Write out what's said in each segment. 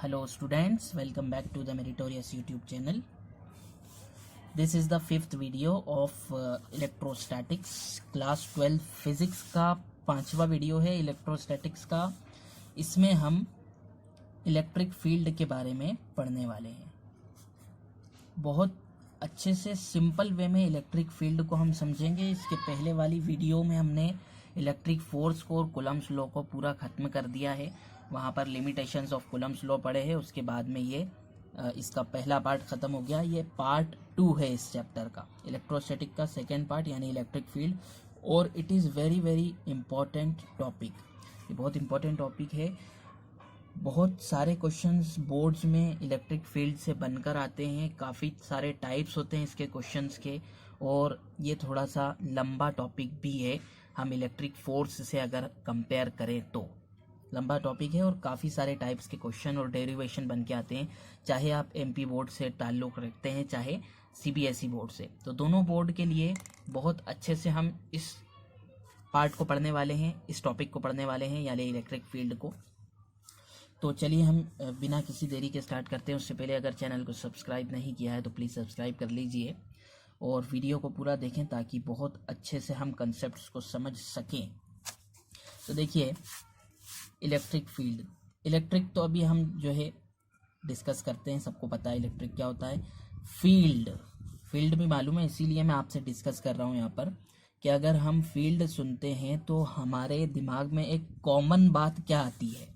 Hello students, welcome back to the Meritorious YouTube channel. This is the fifth video of electrostatics class 12 physics का पांचवा video है electrostatics का। इसमें हम electric field के बारे में पढ़ने वाले हैं। बहुत अच्छे से सिंपल वे में इलेक्ट्रिक फील्ड को हम समझेंगे। इसके पहले वाली वीडियो में हमने इलेक्ट्रिक फोर्स को और कूलम्ब्स लॉ को पूरा खत्म कर दिया है। वहाँ पर लिमिटेशंस ऑफ कूलम्ब्स लॉ पढ़े हैं। उसके बाद में ये इसका पहला पार्ट ख़त्म हो गया। ये पार्ट 2 है इस चैप्टर का, इलेक्ट्रोस्टैटिक का सेकेंड पार्ट यानी इलेक्ट्रिक फील्ड। और it is very very important topic. ये बहुत इम्पॉर्टेंट टॉपिक है। बहुत सारे क्वेश्चंस बोर्ड्स में इलेक्ट्रिक फील्ड से बनकर आते हैं। काफ़ी सारे टाइप्स होते हैं इसके क्वेश्चंस के, और ये थोड़ा सा लंबा टॉपिक भी है। हम इलेक्ट्रिक फोर्स से अगर कंपेयर करें तो लंबा टॉपिक है, और काफ़ी सारे टाइप्स के क्वेश्चन और डेरिवेशन बन के आते हैं। चाहे आप एमपी बोर्ड से ताल्लुक़ रखते हैं, चाहे सीबीएसई बोर्ड से, तो दोनों बोर्ड के लिए बहुत अच्छे से हम इस पार्ट को पढ़ने वाले हैं, इस टॉपिक को पढ़ने वाले हैं, यानी इलेक्ट्रिक फील्ड को। तो चलिए हम बिना किसी देरी के स्टार्ट करते हैं। उससे पहले अगर चैनल को सब्सक्राइब नहीं किया है तो प्लीज़ सब्सक्राइब कर लीजिए और वीडियो को पूरा देखें ताकि बहुत अच्छे से हम कंसेप्ट्स को समझ सकें। तो देखिए, इलेक्ट्रिक फील्ड, इलेक्ट्रिक तो अभी हम जो है डिस्कस करते हैं, सबको पता है इलेक्ट्रिक क्या होता है। फील्ड, फील्ड भी मालूम है, इसीलिए मैं आपसे डिस्कस कर रहा हूँ यहाँ पर कि अगर हम फील्ड सुनते हैं तो हमारे दिमाग में एक कॉमन बात क्या आती है।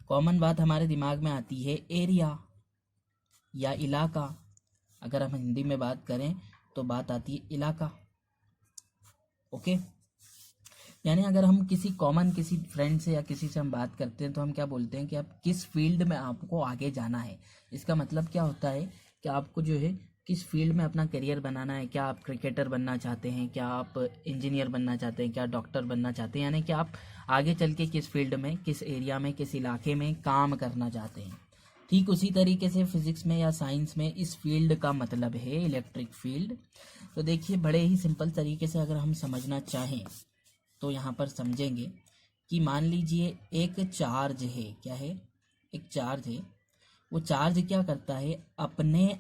कॉमन बात हमारे दिमाग में आती है एरिया या इलाका। अगर हम हिंदी में बात करें तो बात आती है इलाका। ओके, यानी अगर हम किसी फ्रेंड से या किसी से हम बात करते हैं तो हम क्या बोलते हैं कि आप किस फील्ड में आपको आगे जाना है। इसका मतलब क्या होता है कि आपको जो है किस फील्ड में अपना करियर बनाना है। क्या आप क्रिकेटर बनना चाहते हैं, क्या आप इंजीनियर बनना चाहते हैं, क्या डॉक्टर बनना चाहते हैं, यानी कि आप आगे चल के किस फील्ड में, किस एरिया में, किस इलाके में काम करना चाहते हैं। ठीक उसी तरीके से फिजिक्स में या साइंस में इस फील्ड का मतलब है इलेक्ट्रिक फील्ड। तो देखिए, बड़े ही सिंपल तरीके से अगर हम समझना चाहें तो यहाँ पर समझेंगे कि मान लीजिए एक चार्ज है। क्या है? एक चार्ज है। वो चार्ज क्या करता है, अपने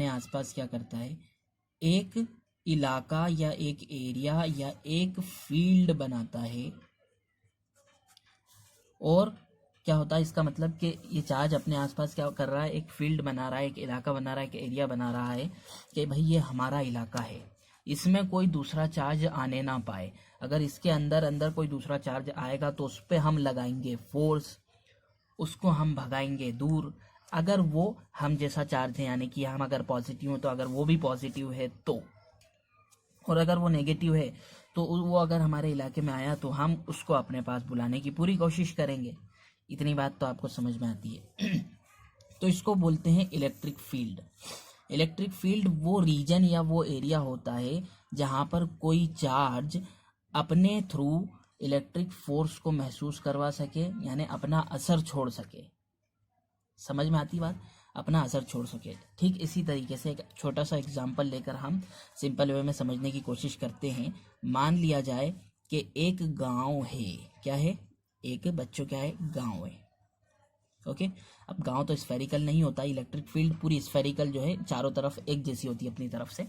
आसपास क्या करता है, एक इलाका या एक एरिया या एक फील्ड बनाता है। और क्या होता है, इसका मतलब कि ये चार्ज अपने आसपास क्या कर रहा है, एक फील्ड बना रहा है, एक इलाका बना रहा है, एक एरिया बना रहा है कि भाई ये हमारा इलाका है, इसमें कोई दूसरा चार्ज आने ना पाए। अगर इसके अंदर कोई दूसरा चार्ज आएगा तो उस पर हम लगाएंगे फोर्स, उसको हम भगाएंगे दूर। अगर वो हम जैसा चार्ज है, यानी कि हम अगर पॉजिटिव हो तो अगर वो भी पॉजिटिव है तो, और अगर वो नेगेटिव है तो वो अगर हमारे इलाके में आया तो हम उसको अपने पास बुलाने की पूरी कोशिश करेंगे। इतनी बात तो आपको समझ में आती है। तो इसको बोलते हैं इलेक्ट्रिक फील्ड। इलेक्ट्रिक फील्ड वो रीजन या वो एरिया होता है जहाँ पर कोई चार्ज अपने थ्रू इलेक्ट्रिक फोर्स को महसूस करवा सके, यानी अपना असर छोड़ सके। समझ में आती बात? अपना असर छोड़ सके। ठीक इसी तरीके से एक छोटा सा एग्जांपल लेकर हम सिंपल वे में समझने की कोशिश करते हैं। मान लिया जाए कि एक गांव है। क्या है? एक बच्चों क्या है, गांव है। ओके, अब गांव तो स्फेरिकल नहीं होता, इलेक्ट्रिक फील्ड पूरी स्फेरिकल जो है चारों तरफ एक जैसी होती है अपनी तरफ से।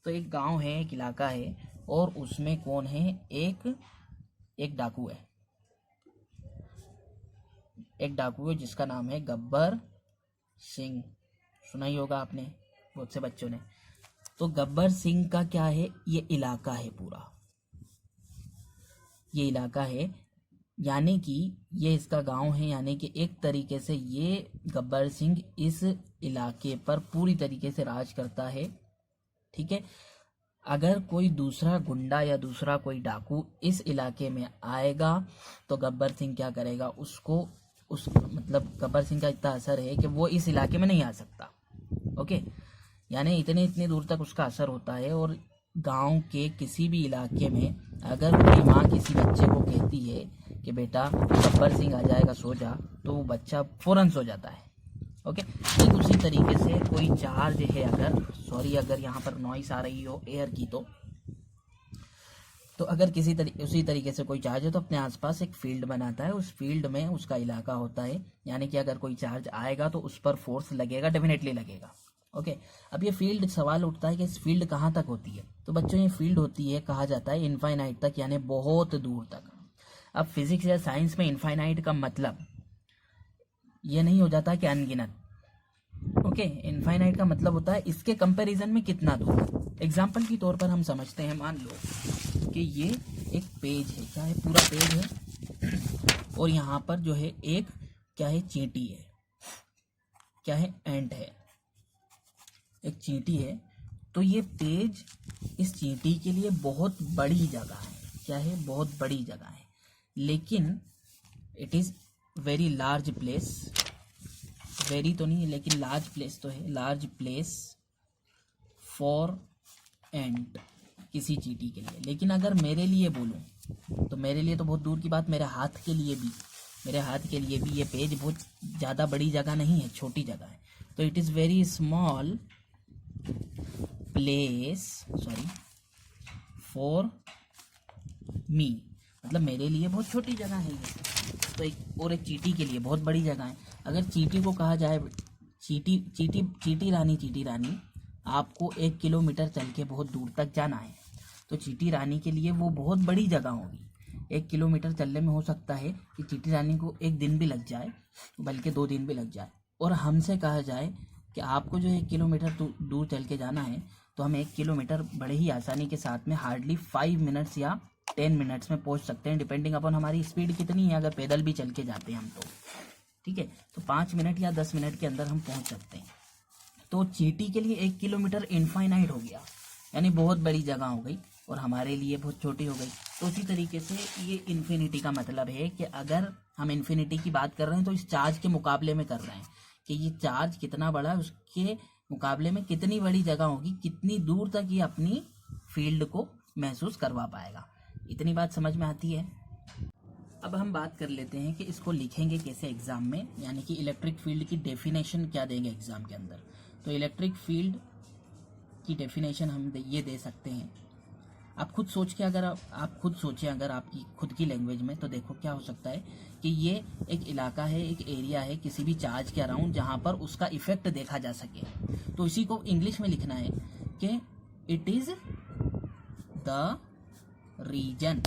तो एक गांव है, एक इलाका है, और उसमें कौन है, एक डाकू है। एक डाकू है जिसका नाम है गब्बर सिंह। सुना ही होगा आपने बहुत से बच्चों ने। तो गब्बर सिंह का क्या है, ये इलाका है पूरा, ये इलाका है, यानी कि ये इसका गांव है। यानी कि एक तरीके से ये गब्बर सिंह इस इलाके पर पूरी तरीके से राज करता है। ठीक है, अगर कोई दूसरा गुंडा या दूसरा कोई डाकू इस इलाके में आएगा तो गब्बर सिंह क्या करेगा, उसको मतलब गब्बर सिंह का इतना असर है कि वो इस इलाके में नहीं आ सकता। ओके, यानी इतने दूर तक उसका असर होता है। और गांव के किसी भी इलाके में अगर कोई माँ किसी बच्चे को कहती है कि बेटा गब्बर सिंह आ जाएगा, सो जा, तो वो बच्चा फौरन सो जाता है। ओके, ठीक उसी तरीके से कोई चार्ज है, अगर यहाँ पर नॉइस आ रही हो एयर की, तो तो अगर उसी तरीके से कोई चार्ज है तो अपने आसपास एक फील्ड बनाता है, उस फील्ड में उसका इलाका होता है, यानी कि अगर कोई चार्ज आएगा तो उस पर फोर्स लगेगा, डेफिनेटली लगेगा। ओके, अब ये फील्ड, सवाल उठता है कि इस फील्ड कहाँ तक होती है। तो बच्चों ये फील्ड होती है, कहा जाता है इनफाइनाइट तक, यानी बहुत दूर तक। अब फिजिक्स या साइंस में इनफाइनाइट का मतलब ये नहीं हो जाता कि अनगिनत। ओके, इनफाइनाइट का मतलब होता है इसके कंपैरिजन में कितना दूर। एग्जाम्पल के तौर पर हम समझते हैं, मान लो कि ये एक पेज है, क्या है, पूरा पेज है, और यहाँ पर जो है एक क्या है, चींटी है, क्या है, एंट है, एक चींटी है। तो ये पेज इस चींटी के लिए बहुत बड़ी जगह है, क्या है, बहुत बड़ी जगह है, लेकिन it is very large place, very तो नहीं है लेकिन लार्ज प्लेस तो है, लार्ज प्लेस फॉर एंट, किसी चींटी के लिए। लेकिन अगर मेरे लिए बोलूँ तो मेरे लिए तो बहुत दूर की बात, मेरे हाथ के लिए भी ये पेज बहुत ज़्यादा बड़ी जगह नहीं है, छोटी जगह है। तो it is very small place, sorry, for me, मतलब मेरे लिए बहुत छोटी जगह है ये। तो एक चींटी के लिए बहुत बड़ी जगह है। अगर चींटी को कहा जाए, चींटी रानी, आपको 1 किलोमीटर चल के बहुत दूर तक जाना है, तो चींटी रानी के लिए वो बहुत बड़ी जगह होगी। 1 किलोमीटर चलने में हो सकता है कि चींटी रानी को 1 दिन भी लग जाए, बल्कि 2 दिन भी लग जाए। और हमसे कहा जाए कि आपको जो 1 किलोमीटर दूर चल के जाना है, तो हम 1 किलोमीटर बड़े ही आसानी के साथ में हार्डली 5 मिनट्स या 10 मिनट्स में पहुंच सकते हैं, डिपेंडिंग अपॉन हमारी स्पीड कितनी है। अगर पैदल भी चल के जाते हैं हम तो ठीक है, तो 5 मिनट या 10 मिनट के अंदर हम पहुंच सकते हैं। तो चींटी के लिए 1 किलोमीटर इनफाइनाइट हो गया, यानी बहुत बड़ी जगह हो गई, और हमारे लिए बहुत छोटी हो गई। तो उसी तरीके से ये इन्फिनिटी का मतलब है कि अगर हम इन्फिनिटी की बात कर रहे हैं तो इस चार्ज के मुकाबले में कर रहे हैं कि ये चार्ज कितना बड़ा है, उसके मुकाबले में कितनी बड़ी जगह होगी, कितनी दूर तक ये अपनी फील्ड को महसूस करवा पाएगा। इतनी बात समझ में आती है। अब हम बात कर लेते हैं कि इसको लिखेंगे कैसे एग्जाम में, यानी कि इलेक्ट्रिक फील्ड की डेफिनेशन क्या देंगे एग्जाम के अंदर। तो इलेक्ट्रिक फील्ड की डेफिनेशन हम ये दे सकते हैं। आप खुद सोचें अगर आपकी खुद की लैंग्वेज में, तो देखो क्या हो सकता है कि ये एक इलाका है, एक एरिया है किसी भी चार्ज के अराउंड जहां पर उसका इफेक्ट देखा जा सके। तो इसी को इंग्लिश में लिखना है कि it is the reason,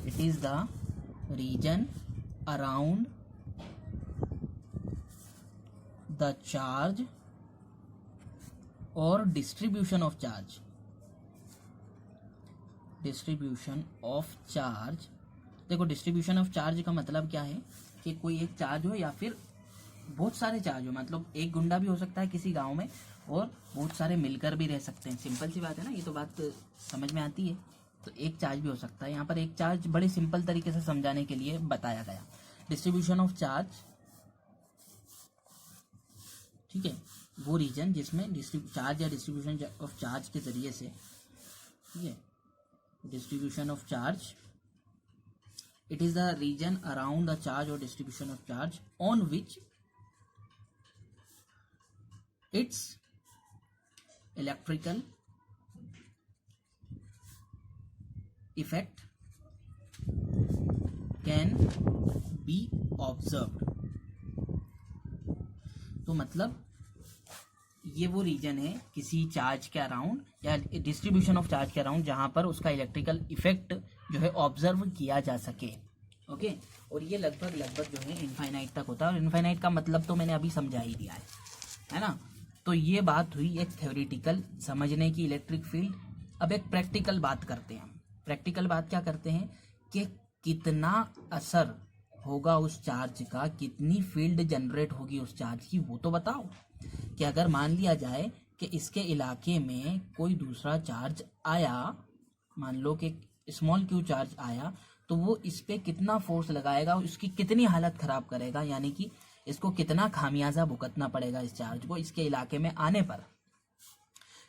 it is the region around the charge or distribution of charge, देखो डिस्ट्रीब्यूशन ऑफ चार्ज का मतलब क्या है कि कोई एक चार्ज हो या फिर बहुत सारे चार्ज हो, मतलब एक गुंडा भी हो सकता है किसी गांव में और बहुत सारे मिलकर भी रह सकते हैं। सिंपल सी बात है ना, ये तो बात समझ में आती है। तो एक चार्ज भी हो सकता है, यहाँ पर एक चार्ज बड़े सिंपल तरीके से समझाने के लिए बताया गया। डिस्ट्रीब्यूशन ऑफ चार्ज, ठीक है, वो रीजन जिसमें चार्ज या डिस्ट्रीब्यूशन ऑफ चार्ज के जरिए से, ठीक है, distribution of charge, it is the region around the charge और distribution of charge on which its electrical effect can be observed. तो मतलब ये वो रीजन है किसी चार्ज के अराउंड या डिस्ट्रीब्यूशन ऑफ चार्ज के अराउंड जहां पर उसका इलेक्ट्रिकल इफेक्ट जो है ऑब्जर्व किया जा सके। ओके, और ये लगभग जो है इनफाइनाइट तक होता है, और इनफाइनाइट का मतलब तो मैंने अभी समझा ही दिया है ना। तो ये बात हुई एक थ्योरेटिकल समझने की इलेक्ट्रिक फील्ड। अब एक प्रैक्टिकल बात करते हैं। प्रैक्टिकल बात क्या करते हैं कि कितना असर होगा उस चार्ज का, कितनी फील्ड जनरेट होगी उस चार्ज की, वो तो बताओ। कि अगर मान लिया जाए कि इसके इलाके में कोई दूसरा चार्ज आया, मान लो कि स्मॉल क्यू चार्ज आया, तो वो इस पे कितना फोर्स लगाएगा, उसकी कितनी हालत खराब करेगा, यानी कि इसको कितना खामियाजा भुगतना पड़ेगा इस चार्ज को इसके इलाके में आने पर।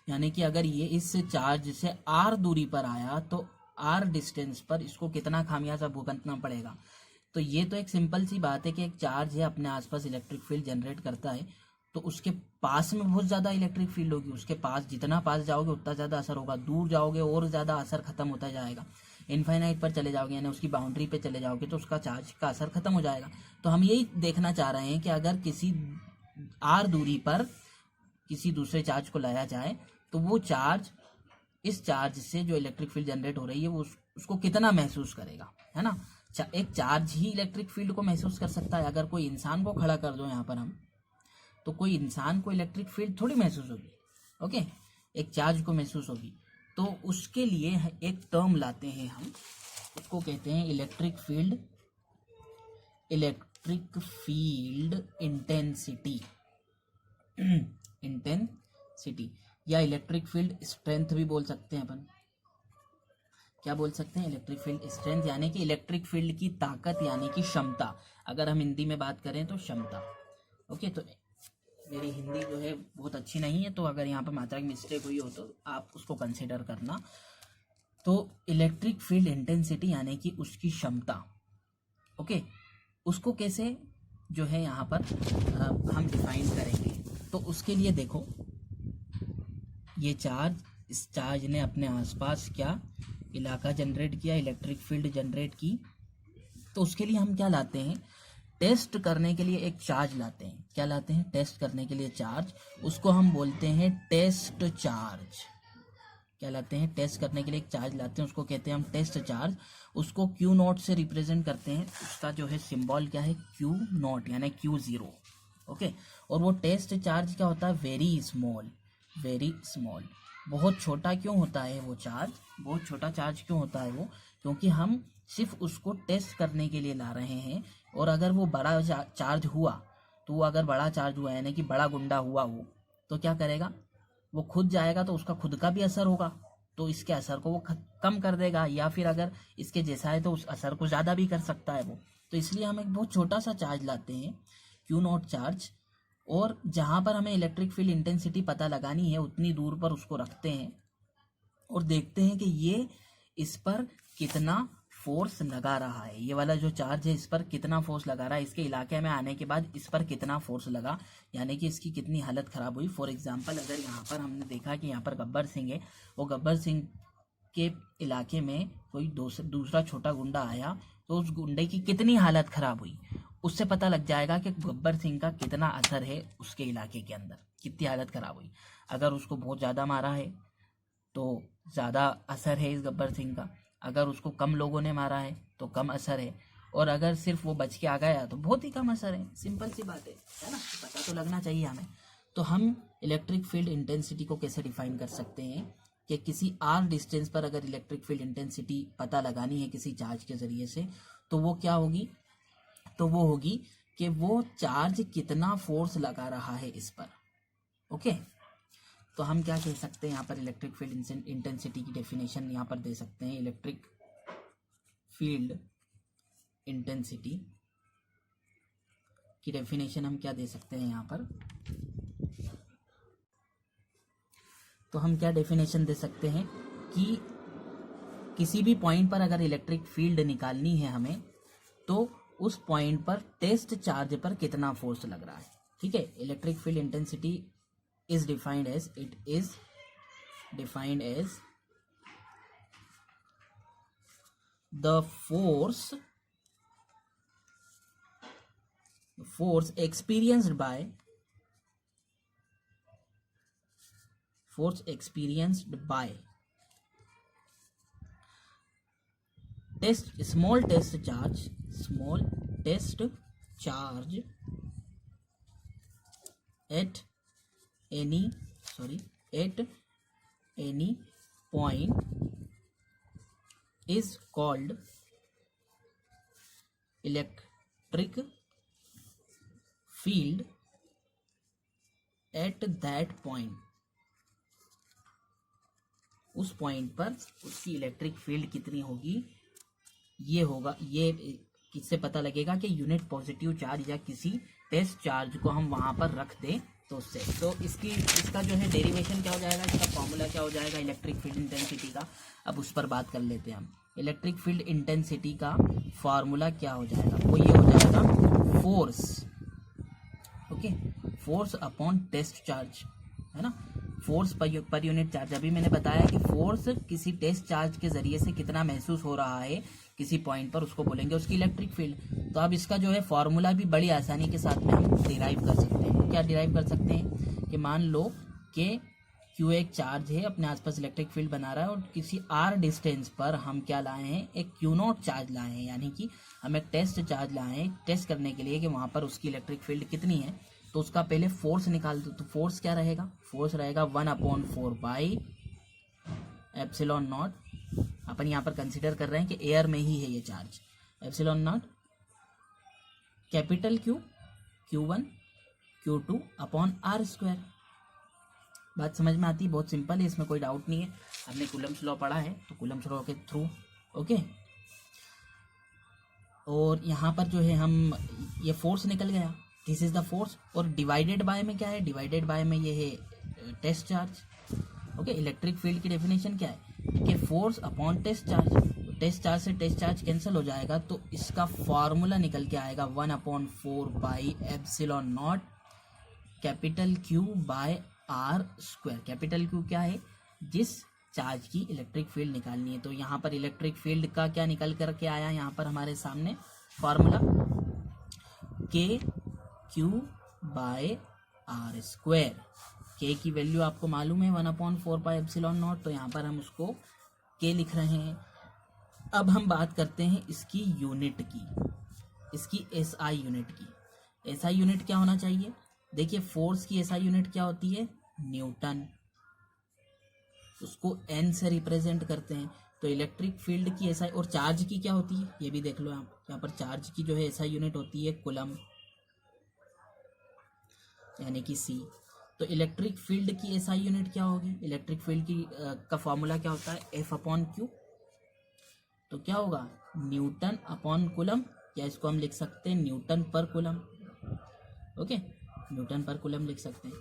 यानी कि अगर ये इस चार्ज से r दूरी पर आया तो r डिस्टेंस पर इसको कितना खामियाजा भुगतना पड़ेगा। तो ये तो एक सिंपल सी बात है कि एक चार्ज है अपने आसपास इलेक्ट्रिक फील्ड जनरेट करता है, तो उसके पास में बहुत ज़्यादा इलेक्ट्रिक फील्ड होगी, उसके पास जितना पास जाओगे उतना ज़्यादा असर होगा, दूर जाओगे और ज़्यादा असर खत्म होता जाएगा, इनफाइनाइट पर चले जाओगे यानी उसकी बाउंड्री पे चले जाओगे तो उसका चार्ज का असर खत्म हो जाएगा। तो हम यही देखना चाह रहे हैं कि अगर किसी r दूरी पर किसी दूसरे चार्ज को लाया जाए तो वो चार्ज इस चार्ज से जो इलेक्ट्रिक फील्ड जनरेट हो रही है वो उसको कितना महसूस करेगा, है ना। एक चार्ज ही इलेक्ट्रिक फील्ड को महसूस कर सकता है। अगर कोई इंसान को खड़ा कर दो यहाँ पर हम, तो कोई इंसान को इलेक्ट्रिक फील्ड थोड़ी महसूस होगी, ओके, एक चार्ज को महसूस होगी। तो उसके लिए एक टर्म लाते हैं हम, उसको कहते हैं इलेक्ट्रिक फील्ड इंटेंसिटी इंटेंसिटी या इलेक्ट्रिक फील्ड स्ट्रेंथ भी बोल सकते हैं अपन। क्या बोल सकते हैं? इलेक्ट्रिक फील्ड स्ट्रेंथ यानी कि इलेक्ट्रिक फील्ड की ताकत यानी कि क्षमता, अगर हम हिंदी में बात करें तो क्षमता। ओके, तो मेरी हिंदी जो है बहुत अच्छी नहीं है, तो अगर यहाँ पर मात्रा की मिस्टेक हुई हो तो आप उसको कंसिडर करना। तो इलेक्ट्रिक फील्ड इंटेंसिटी यानी कि उसकी क्षमता, ओके, उसको कैसे जो है यहाँ पर हम डिफाइन करेंगे। तो उसके लिए देखो, ये चार्ज, इस चार्ज ने अपने आसपास क्या इलाका जनरेट किया, इलेक्ट्रिक फील्ड जनरेट की। तो उसके लिए हम क्या लाते हैं? टेस्ट करने के लिए एक चार्ज लाते हैं। क्या लाते हैं? टेस्ट करने के लिए चार्ज, उसको हम बोलते हैं टेस्ट चार्ज। क्या लाते हैं? टेस्ट करने के लिए एक चार्ज लाते हैं, उसको कहते हैं हम टेस्ट चार्ज। उसको क्यू नॉट से रिप्रेजेंट करते हैं, उसका जो है सिंबल क्या है? क्यू नॉट यानी Q0, ओके। और वो टेस्ट चार्ज क्या होता है? Very small, very small. बहुत छोटा क्यों होता है वो चार्ज? बहुत छोटा चार्ज क्यों होता है वो? क्योंकि हम सिर्फ उसको टेस्ट करने के लिए ला रहे हैं। और अगर वो बड़ा चार्ज हुआ, तो वो अगर बड़ा चार्ज हुआ यानी कि बड़ा गुंडा हुआ वो, तो क्या करेगा? वो खुद जाएगा तो उसका खुद का भी असर होगा, तो इसके असर को वो कम कर देगा, या फिर अगर इसके जैसा है तो उस असर को ज़्यादा भी कर सकता है वो। तो इसलिए हम एक बहुत छोटा सा चार्ज लाते हैं, Q0 चार्ज, और जहाँ पर हमें इलेक्ट्रिक फील्ड इंटेंसिटी पता लगानी है उतनी दूर पर उसको रखते हैं और देखते हैं कि ये इस पर कितना फोर्स लगा रहा है। ये वाला जो चार्ज है इस पर कितना फोर्स लगा रहा है, इसके इलाके में आने के बाद इस पर कितना फोर्स लगा, यानी कि इसकी कितनी हालत खराब हुई। फॉर एग्जांपल, अगर यहाँ पर हमने देखा कि यहाँ पर गब्बर सिंह है, वो गब्बर सिंह के इलाके में कोई दूसरा छोटा गुंडा आया, तो उस गुंडे की कितनी हालत खराब हुई, उससे पता लग जाएगा कि गब्बर सिंह का कितना असर है उसके इलाके के अंदर, कितनी हालत खराब हुई। अगर उसको बहुत ज़्यादा मारा है तो ज़्यादा असर है इस गब्बर सिंह का, अगर उसको कम लोगों ने मारा है तो कम असर है, और अगर सिर्फ वो बच के आ गया तो बहुत ही कम असर है। सिंपल सी बात है ना, पता तो लगना चाहिए हमें। तो हम इलेक्ट्रिक फील्ड इंटेंसिटी को कैसे डिफाइन कर सकते हैं कि किसी r डिस्टेंस पर अगर इलेक्ट्रिक फील्ड इंटेंसिटी पता लगानी है किसी चार्ज के ज़रिए से, तो वो क्या होगी? तो वो होगी कि वो चार्ज कितना फोर्स लगा रहा है इस पर, ओके। तो हम क्या कह सकते हैं यहाँ पर? इलेक्ट्रिक फील्ड इंटेंसिटी की डेफिनेशन यहाँ पर दे सकते हैं। इलेक्ट्रिक फील्ड इंटेंसिटी की डेफिनेशन हम क्या दे सकते हैं यहाँ पर? तो हम क्या डेफिनेशन दे सकते हैं कि किसी भी पॉइंट पर अगर इलेक्ट्रिक फील्ड निकालनी है हमें, तो उस पॉइंट पर टेस्ट चार्ज पर कितना फोर्स लग रहा है, ठीक है। Electric field intensity is defined as, it is defined as the force experienced by small test charge at any point is called electric field at that point। उस point पर उसकी इलेक्ट्रिक फील्ड कितनी होगी, ये होगा, ये किससे पता लगेगा कि यूनिट पॉजिटिव चार्ज या किसी टेस्ट चार्ज को हम वहां पर रख दें तो उससे। तो इसका जो है डेरिवेशन क्या हो जाएगा, इसका फॉर्मूला क्या हो जाएगा इलेक्ट्रिक फील्ड इंटेंसिटी का। अब उस पर बात कर लेते हैं हम। इलेक्ट्रिक फील्ड इंटेंसिटी का फॉर्मूला क्या हो जाएगा? वो ये हो जाएगा force, okay, force upon test charge, है ना, फोर्स पर यूनिट चार्ज। अभी मैंने बताया कि फोर्स किसी टेस्ट चार्ज के जरिए से कितना महसूस हो रहा है किसी पॉइंट पर, उसको बोलेंगे उसकी इलेक्ट्रिक फील्ड। तो अब इसका जो है फॉर्मूला भी बड़ी आसानी के साथ में हम डिराइव कर सकते हैं। क्या डिराइव कर सकते हैं कि मान लो कि क्यू एक चार्ज है, अपने आसपास इलेक्ट्रिक फील्ड बना रहा है, और किसी आर डिस्टेंस पर हम क्या लाए हैं, एक क्यू नॉट चार्ज लाए हैं, यानी कि हम एक टेस्ट चार्ज लाए हैं टेस्ट करने के लिए कि वहाँ पर उसकी इलेक्ट्रिक फील्ड कितनी है। तो उसका पहले फोर्स निकाल दो। तो फोर्स क्या रहेगा, फोर्स रहेगा 1/4 बाई एप्सिलॉन नॉट। अपन यहाँ पर कंसिडर कर रहे हैं कि एयर में ही है ये charge, epsilon not capital Q Q1 Q2 upon R square. बात समझ में आती है, बहुत सिंपल है, इसमें कोई डाउट नहीं है। हमने कूलम्स लॉ पढ़ा है तो कूलम्स लॉ के थ्रू, ओके। और यहाँ पर जो है हम ये फोर्स निकल गया, दिस इज द फोर्स, और डिवाइडेड बाय में क्या है, डिवाइडेड बाय में ये है test charge, okay. Electric field की डेफिनेशन क्या है कि force upon test charge. Test charge से टेस्ट चार्ज कैंसिल हो जाएगा, तो इसका फॉर्मूला निकल के आएगा 1/4 by epsilon not capital Q by R square. Capital Q क्या है, जिस चार्ज की इलेक्ट्रिक फील्ड निकालनी है। तो यहाँ पर इलेक्ट्रिक फील्ड का क्या निकल करके आया, यहाँ पर हमारे सामने फॉर्मूला के क्यू बाय आर स्क्वायर। के की वैल्यू आपको मालूम है 1/4 पाई एप्सिलॉन नॉट, तो यहाँ पर हम उसको के लिख रहे हैं। अब हम बात करते हैं इसकी यूनिट की, इसकी एसआई यूनिट की। एसआई यूनिट क्या होना चाहिए, देखिए फोर्स की एसआई यूनिट क्या होती है, न्यूटन, उसको एन से रिप्रेजेंट करते हैं। तो इलेक्ट्रिक फील्ड की एसआई, और चार्ज की क्या होती है ये भी देख लो आप, यहाँ पर चार्ज की जो है एसआई यूनिट होती है कूलम, यानी कि सी। तो इलेक्ट्रिक फील्ड की एसआई यूनिट क्या होगी, इलेक्ट्रिक फील्ड की का फॉर्मूला क्या होता है, F/Q। तो क्या होगा, न्यूटन अपॉन कूलम, या इसको हम लिख सकते हैं न्यूटन पर कूलम, ओके, न्यूटन पर कूलम लिख सकते हैं।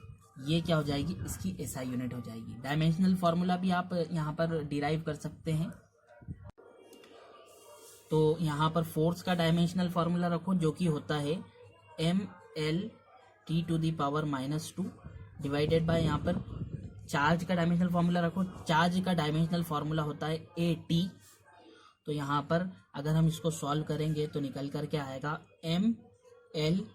ये क्या हो जाएगी, इसकी एसआई यूनिट हो जाएगी। डायमेंशनल फार्मूला भी आप यहाँ पर डिराइव कर सकते हैं। तो यहाँ पर फोर्स का डायमेंशनल फार्मूला रखो, जो कि होता है mLT⁻² डिवाइडेड बाय, यहाँ पर चार्ज का डायमेंशनल फार्मूला रखो, चार्ज का डायमेंशनल फार्मूला होता है AT। तो यहाँ पर अगर हम इसको सॉल्व करेंगे तो निकल करके आएगा mLT⁻³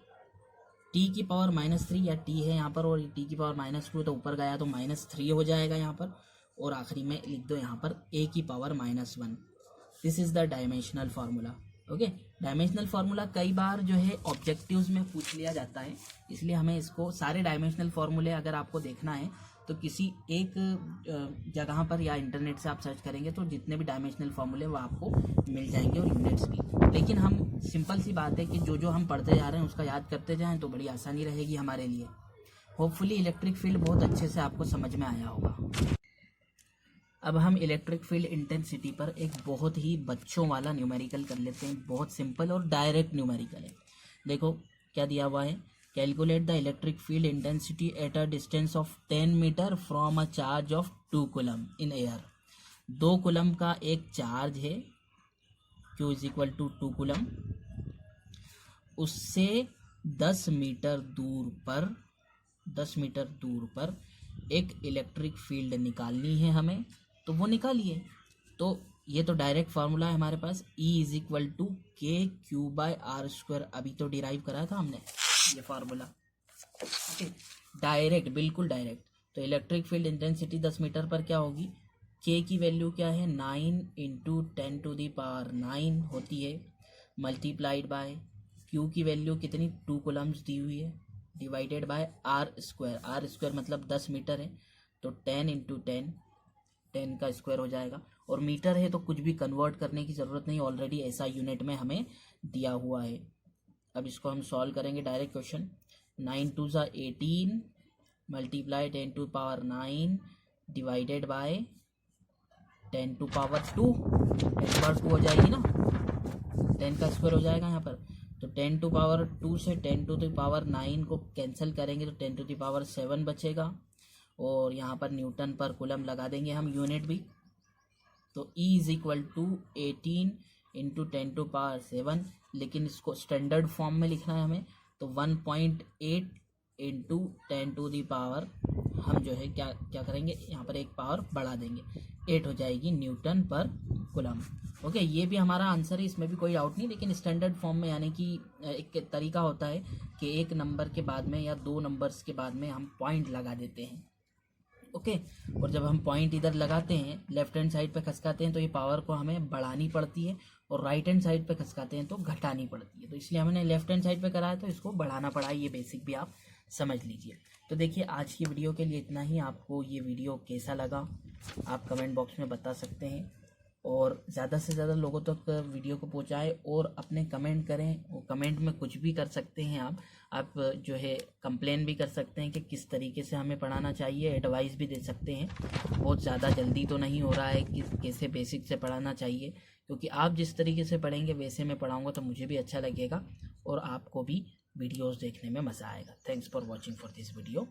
या T है यहाँ पर, और T⁻², तो ऊपर गया तो -3 हो जाएगा यहाँ पर, और आखिरी में लिख दो यहाँ पर A⁻1। This is the dimensional formula, okay. Dimensional formula कई बार जो है ऑब्जेक्टिव्स में पूछ लिया जाता है, इसलिए हमें इसको सारे डायमेंशनल फार्मूले अगर आपको देखना है तो किसी एक जगह पर या इंटरनेट से आप सर्च करेंगे तो जितने भी डायमेंशनल फार्मूले वो आपको मिल जाएंगे, और यूनिट्स भी। लेकिन हम सिंपल सी बात है कि जो हम पढ़ते जा रहे हैं उसका याद करते जाएं तो बड़ी आसानी रहेगी हमारे लिए। होपफुली इलेक्ट्रिक फील्ड बहुत अच्छे से आपको समझ में आया होगा। अब हम इलेक्ट्रिक फील्ड इंटेंसिटी पर एक बहुत ही बच्चों वाला न्यूमेरिकल कर लेते हैं, बहुत सिंपल और डायरेक्ट न्यूमेरिकल है। देखो क्या दिया हुआ है, calculate the electric field intensity at a distance of 10 metre from a charge of 2 coulomb in air. 2 coulomb का एक चार्ज है, Q = 2 कूलम, उससे 10 मीटर दूर पर एक इलेक्ट्रिक फील्ड निकालनी है हमें, तो वो निकालिए। तो ये तो डायरेक्ट फार्मूला है हमारे पास, E = KQ/R²। अभी तो डिराइव करा था हमने ये फार्मूला, ओके, डायरेक्ट, बिल्कुल डायरेक्ट। तो इलेक्ट्रिक फील्ड इंटेंसिटी 10 मीटर पर क्या होगी, K की वैल्यू क्या है, 9 × 10⁹ होती है, मल्टीप्लाइड बाय Q की वैल्यू कितनी, 2 कूलम्स दी हुई है, डिवाइडेड बाय R² मतलब 10 मीटर है, तो 10 × 10 का स्क्वायर हो जाएगा। और मीटर है तो कुछ भी कन्वर्ट करने की ज़रूरत नहीं, ऑलरेडी ऐसा यूनिट में हमें दिया हुआ है। अब इसको हम सॉल्व करेंगे direct question, 9 × 2 = 18 multiply 10⁹ divided by 10⁻², 10⁻² हो जाएगी ना, 10 का स्क्वायर हो जाएगा यहाँ पर। तो 10⁻² से 10⁹ को कैंसिल करेंगे तो 10⁻7 बचेगा, और यहाँ पर न्यूटन पर कूलम लगा देंगे हम यूनिट भी। तो E = 18 × 10⁻7, लेकिन इसको स्टैंडर्ड फॉर्म में लिखना है हमें, तो 1.8 इंटू 10⁻, हम जो है क्या क्या करेंगे, यहाँ पर एक पावर बढ़ा देंगे, 8 हो जाएगी न्यूटन पर कूलम। ओके, ये भी हमारा आंसर है, इसमें भी कोई डाउट नहीं। लेकिन स्टैंडर्ड फॉर्म में, यानी कि एक तरीका होता है कि एक नंबर के बाद में या 2 नंबर्स के बाद में हम पॉइंट लगा देते हैं। ओके, और जब हम पॉइंट इधर लगाते हैं, लेफ्ट हैंड साइड पे खसकाते हैं, तो ये पावर को हमें बढ़ानी पड़ती है, और राइट हैंड साइड पे खसकाते हैं तो घटानी पड़ती है। तो इसलिए हमने लेफ्ट हैंड साइड पे करा है, तो इसको बढ़ाना पड़ा है। ये बेसिक भी आप समझ लीजिए। तो देखिए, आज की वीडियो के लिए इतना ही। आपको ये वीडियो कैसा लगा आप कमेंट बॉक्स में बता सकते हैं, और ज़्यादा से ज़्यादा लोगों तक वीडियो को पहुंचाएं, और अपने कमेंट करें। और कमेंट में कुछ भी कर सकते हैं आप जो है कंप्लेन भी कर सकते हैं कि किस तरीके से हमें पढ़ाना चाहिए, एडवाइस भी दे सकते हैं। बहुत ज़्यादा जल्दी तो नहीं हो रहा है कि कैसे बेसिक से पढ़ाना चाहिए, क्योंकि आप जिस तरीके से पढ़ेंगे वैसे मैं पढ़ाऊँगा तो मुझे भी अच्छा लगेगा, और आपको भी वीडियोज़ देखने में मज़ा आएगा। Thanks for watching for this video.